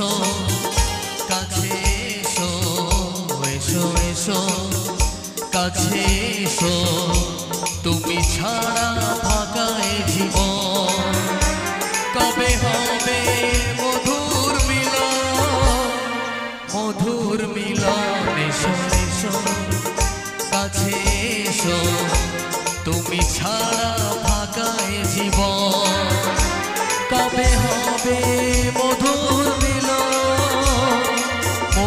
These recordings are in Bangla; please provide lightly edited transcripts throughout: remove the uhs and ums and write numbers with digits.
এসো কাছে এসো এসো এসো কাছে এসো তুমি ছাড়া ফাঁকা এ জীবন কবে হবে মধুর মিলন এসো এসো কাছে এসো তুমি ছাড়া ফাঁকা এ জীবন কবে হবে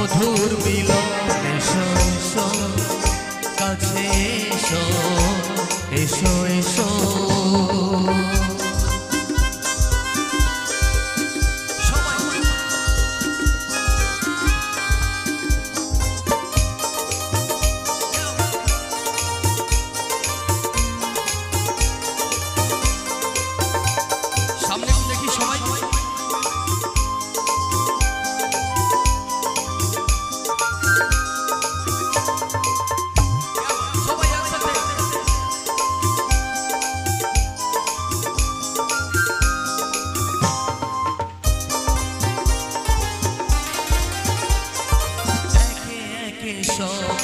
মধুর মিলন এসো এসো কাছে এসো এসো এসো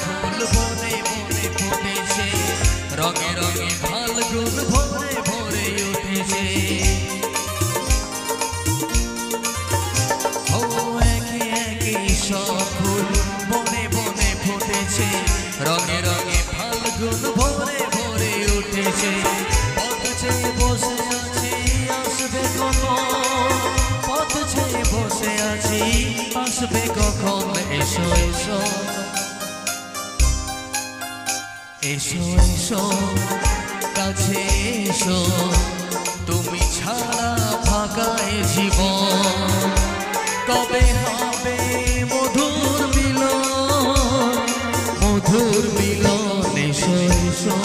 ফুল বনে বনে ফুটেছে রঙে রঙে ফাল্গুন ভরে ভরে উঠেছে ও একে একে সব ফুল বনে বনে ফুটেছে রঙে রঙে ফাল্গুন ভরে ভরে উঠেছে পথ চেয়ে বসে আছি আসবে কখন পথ চেয়ে বসে আছি আসবে কখন এসো এসো এসো এসো কাছে এসো তুমি ছাড়া ফাঁকা এ জীবন কবে হবে মধুর মিলন এসো এসো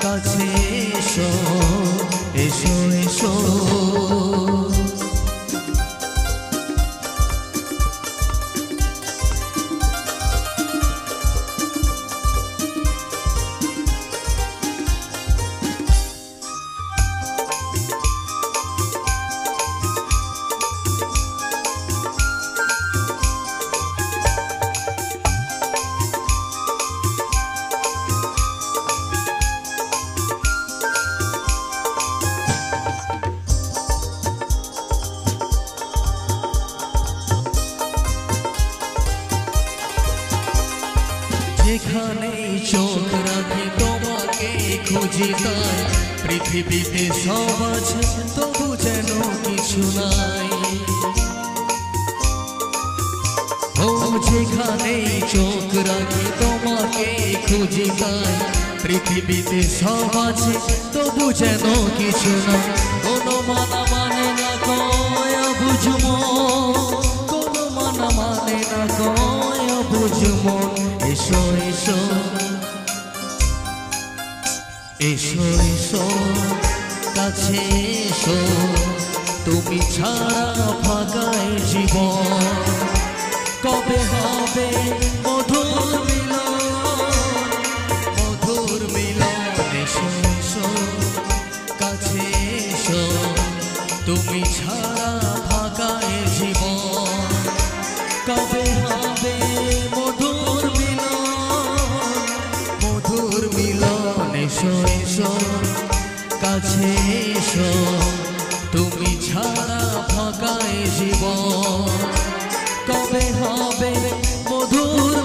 কাছে এসো এসো এসো যেখানেই চোখ রাখি তোমাকে খুঁজি তাই পৃথিবীতে সব আছে তবু যেন কিছু নাই ও যেখানেই চোখ রাখি তোমাকে খুঁজি তাই পৃথিবীতে সব আছে তবু যেন কিছু নাই কোনো মানা মানে না কয় বুঝবো কোনো মানা মানে না কয় বুঝবো এসো এসো এসো এসো কাছে এসো তুমি ছাড়া ফাঁকা এ জীবন কবে হবে মধুর মিলন এসো এসো কাছে এসো তুমি ছাড়া ফাঁকা এ জীবন কবে হবে মধুর মিলন এসো এসো কাছে এসো তুমি ছাড়া ফাঁকা এ জীবন কবে হবে মধুর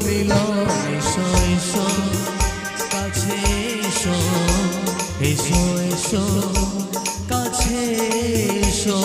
মিলন এসো এসো কাছে এসো এসো এসো কাছে এসো